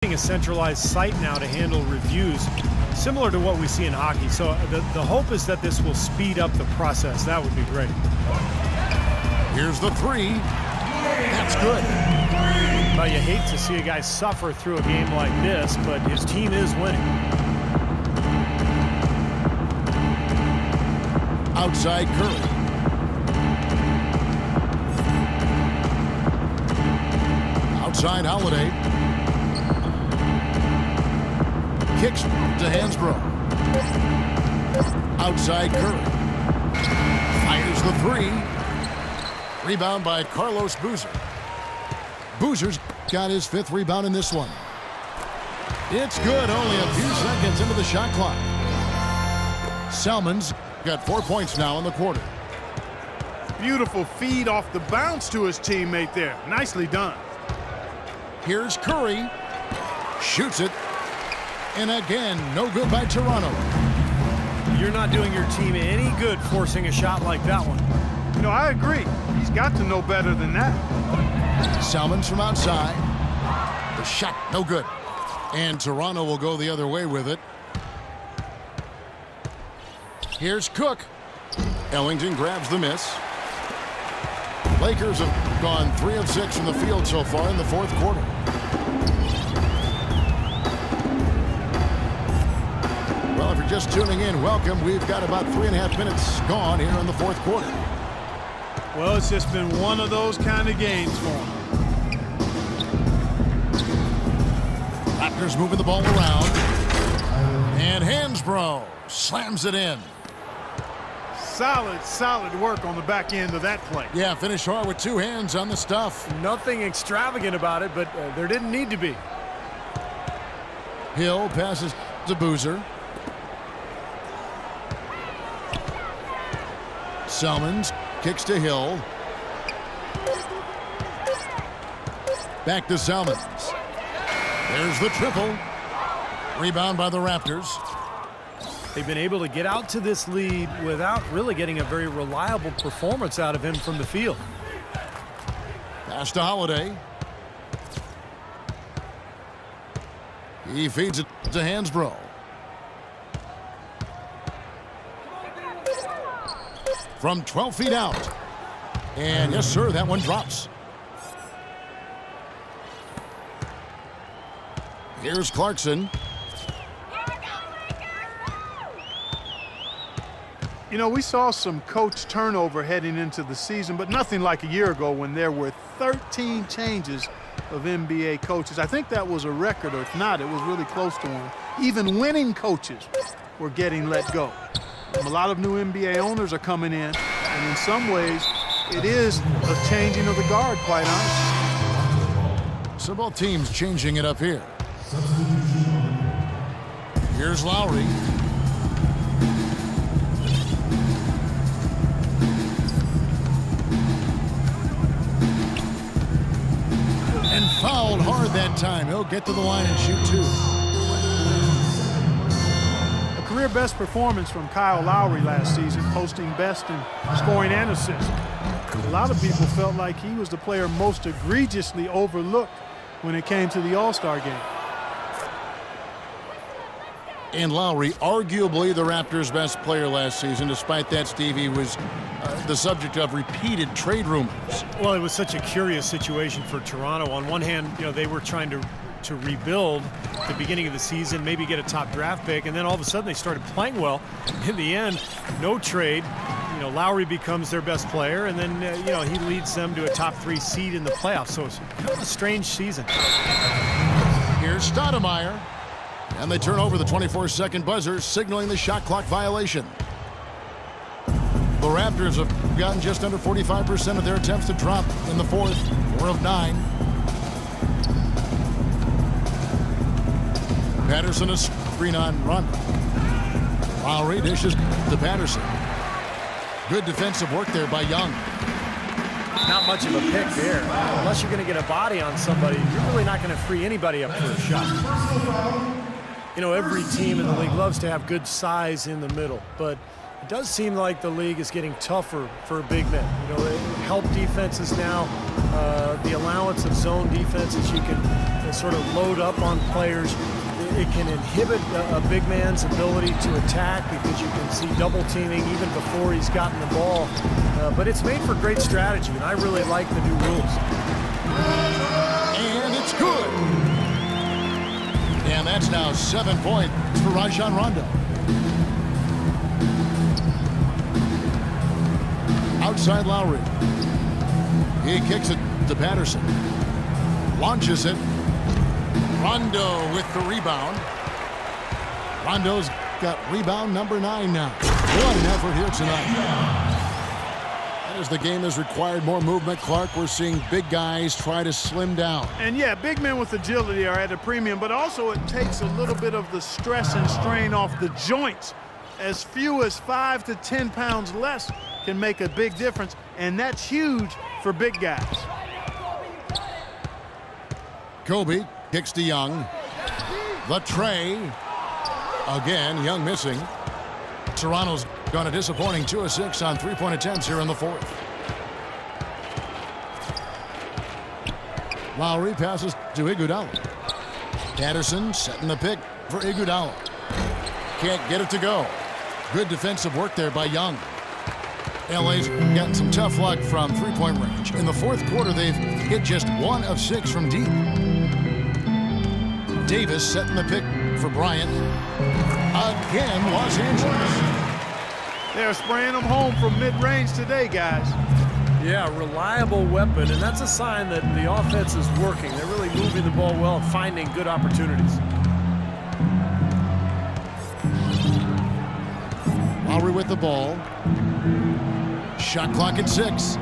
A centralized site now to handle reviews, similar to what we see in hockey. So the hope is that this will speed up the process. That would be great. Here's the three. That's good. Well, you hate to see a guy suffer through a game like this, but his team is winning. Outside Curry. Outside Holiday. Kicks to Hansbrough. Outside Curry. Fires the three. Rebound by Carlos Boozer. Boozer's got his 5th rebound in this one. It's good, only a few seconds into the shot clock. Selman's got 4 points now in the quarter. Beautiful feed off the bounce to his teammate there. Nicely done. Here's Curry. Shoots it. And again, no good by Toronto. You're not doing your team any good forcing a shot like that one. You know, I agree. He's got to know better than that. Salmons from outside. The shot, no good. And Toronto will go the other way with it. Here's Cook. Ellington grabs the miss. Lakers have gone 3 of 6 from the field so far in the 4th quarter. Well, if you're just tuning in, welcome. We've got about 3.5 minutes gone here in the 4th quarter. Well, it's just been one of those kind of games for him. Raptors moving the ball around. And Hansbrough slams it in. Solid work on the back end of that play. Yeah, finish hard with 2 hands on the stuff. Nothing extravagant about it, but there didn't need to be. Hill passes to Boozer. Selmans kicks to Hill. Back to Selmans. There's the triple. Rebound by the Raptors. They've been able to get out to this lead without really getting a very reliable performance out of him from the field. Pass to Holiday. He feeds it to Hansbrough. From 12 feet out. And yes, sir, that one drops. Here's Clarkson. You know, we saw some coach turnover heading into the season, but nothing like a year ago when there were 13 changes of NBA coaches. I think that was a record, or if not, it was really close to one. Even winning coaches were getting let go. A lot of new NBA owners are coming in, and in some ways, it is a changing of the guard, quite honestly. So both teams changing it up here. Here's Lowry. And fouled hard that time. He'll get to the line and shoot 2. A career best performance from Kyle Lowry last season, posting best in scoring and assists. A lot of people felt like he was the player most egregiously overlooked when it came to the All-Star game. And Lowry, arguably the Raptors' best player last season. Despite that, Steve, he was the subject of repeated trade rumors. Well, it was such a curious situation for Toronto. On one hand, you know, they were trying to rebuild at the beginning of the season, maybe get a top draft pick, and then all of a sudden they started playing well. In the end, no trade. You know, Lowry becomes their best player, and then, you know, he leads them to a top 3 seed in the playoffs. So it's kind of a strange season. Here's Stoudemire. And they turn over the 24-second buzzer, signaling the shot clock violation. The Raptors have gotten just under 45% of their attempts to drop in the 4th, 4 of 9. Patterson a screen on Rondo. Lowry dishes to Patterson. Good defensive work there by Young. Not much of a pick there. Unless you're going to get a body on somebody, you're really not going to free anybody up for a shot. You know, every team in the league loves to have good size in the middle, but it does seem like the league is getting tougher for big men. You know, help defenses now, the allowance of zone defenses, you can sort of load up on players. It can inhibit a big man's ability to attack because you can see double teaming even before he's gotten the ball. But it's made for great strategy, and I really like the new rules. And it's good. And that's now 7 points for Rajon Rondo. Outside Lowry. He kicks it to Patterson. Launches it. Rondo with the rebound. Rondo's got rebound number 9 now. What an effort here tonight. As the game has required more movement, Clark, we're seeing big guys try to slim down. And yeah, big men with agility are at a premium, but also it takes a little bit of the stress and strain off the joints. As few as 5 to 10 pounds less can make a big difference, and that's huge for big guys. Kobe kicks to Young. The tray. Again, Young missing. Toronto's gone a disappointing 2 of 6 on three-point attempts here in the fourth. Lowry passes to Iguodala. Patterson setting the pick for Iguodala. Can't get it to go. Good defensive work there by Young. LA's gotten some tough luck from three-point range. In the fourth quarter, they've hit just 1 of 6 from deep. Davis setting the pick for Bryant. Again, Los Angeles. They're spraying them home from mid-range today, guys. Yeah, reliable weapon, and that's a sign that the offense is working. They're really moving the ball well and finding good opportunities. Lowry with the ball. Shot clock at 6.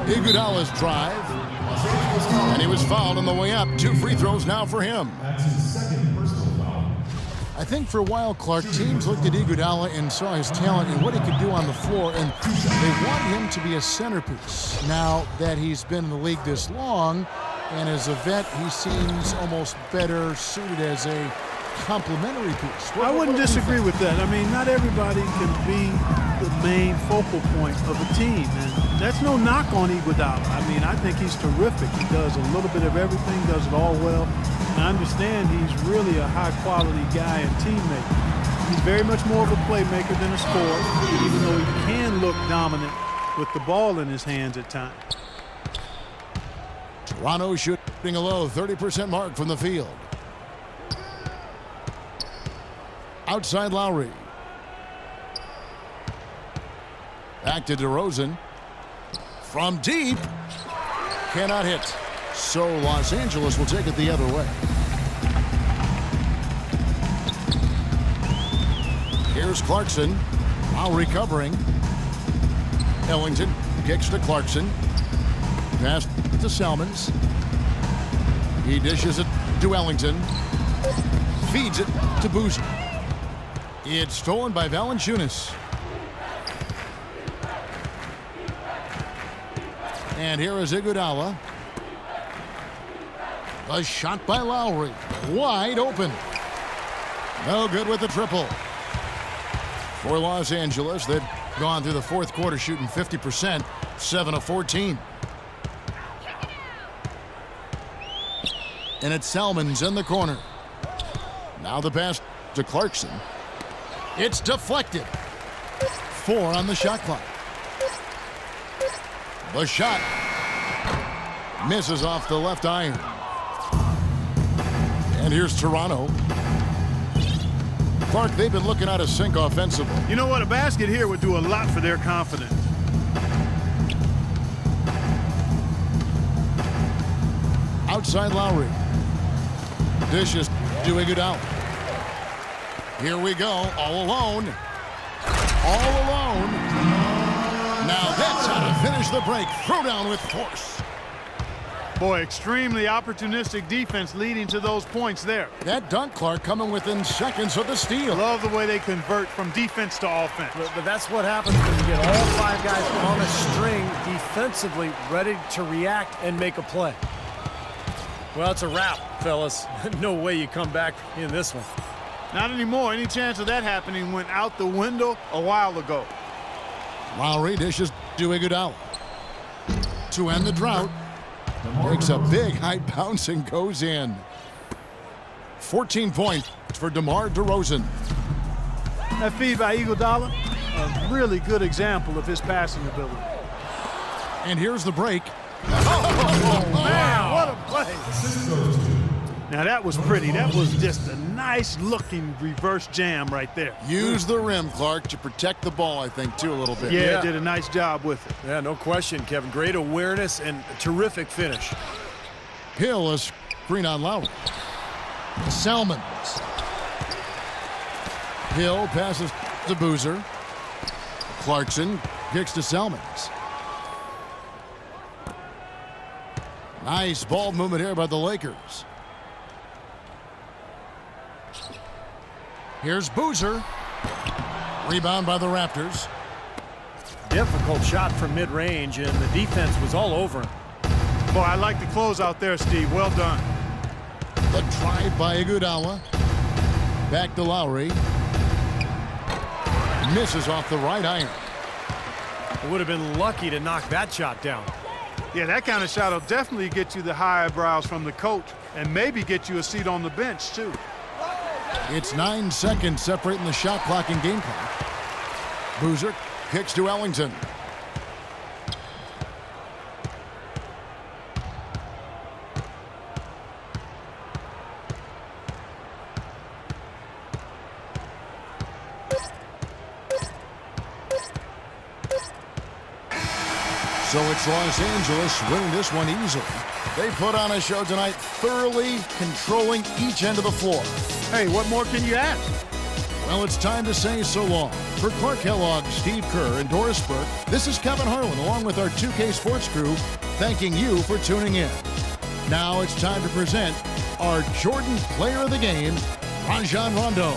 Iguodala's drive. And he was fouled on the way up. 2 free throws now for him. That's his second personal foul. I think for a while, Clark, teams looked at Iguodala and saw his talent and what he could do on the floor, and they want him to be a centerpiece. Now that he's been in the league this long, and as a vet, he seems almost better suited as a complementary piece. I wouldn't disagree with that. I mean, not everybody can be the main focal point of a team, and that's no knock on Iguodala. I mean, I think he's terrific. He does a little bit of everything, does it all well. And I understand he's really a high-quality guy and teammate. He's very much more of a playmaker than a scorer, even though he can look dominant with the ball in his hands at times. Toronto shooting a low 30% mark from the field. Outside Lowry. Back to DeRozan. From deep. Cannot hit. So Los Angeles will take it the other way. Here's Clarkson. Lowry covering. Ellington kicks to Clarkson. Pass to Salmons. He dishes it to Ellington. Feeds it to Boozer. It's stolen by Valanciunas. And here is Iguodala. A shot by Lowry. Wide open. No good with the triple. For Los Angeles, they've gone through the fourth quarter shooting 50%, 7 of 14. And it's Salmons in the corner. Now the pass to Clarkson. It's deflected. 4 on the shot clock. The shot misses off the left iron. And here's Toronto. Clark, they've been looking out of sync offensively. You know what? A basket here would do a lot for their confidence. Outside Lowry. Dishes to Iguodala. Here we go. All alone. All alone. Now that's how to finish the break. Throw down with force. Boy, extremely opportunistic defense leading to those points there. That dunk, Clark, coming within seconds of the steal. Love the way they convert from defense to offense. But that's what happens when you get all 5 guys on a string defensively ready to react and make a play. Well, it's a wrap, fellas. No way you come back in this one. Not anymore. Any chance of that happening went out the window a while ago. Lowry dishes to Iguodala. To end the drought. Takes a big high bounce and goes in. 14 points for DeMar DeRozan. That feed by Iguodala, a really good example of his passing ability. And here's the break. Oh, man, what a play. Now that was pretty. That was just a nice looking reverse jam right there. Use the rim, Clark, to protect the ball, I think, too, a little bit. Yeah, did a nice job with it. Yeah, no question, Kevin. Great awareness and a terrific finish. Hill, a screen on Lowry. Salmons. Hill passes to Boozer. Clarkson kicks to Salmons. Nice ball movement here by the Lakers. Here's Boozer. Rebound by the Raptors. Difficult shot from mid-range, and the defense was all over him. Boy, I like the close out there, Steve. Well done. The drive by Iguodala. Back to Lowry. Misses off the right iron. It would have been lucky to knock that shot down. Yeah, that kind of shot will definitely get you the high eyebrows from the coach and maybe get you a seat on the bench, too. It's 9 seconds separating the shot clock and game clock. Boozer kicks to Ellington. So it's Los Angeles winning this one easily. They put on a show tonight, thoroughly controlling each end of the floor. Hey, what more can you ask? Well, it's time to say so long. For Clark Kellogg, Steve Kerr, and Doris Burke, this is Kevin Harlan along with our 2K Sports crew, thanking you for tuning in. Now it's time to present our Jordan Player of the Game, Rajon Rondo.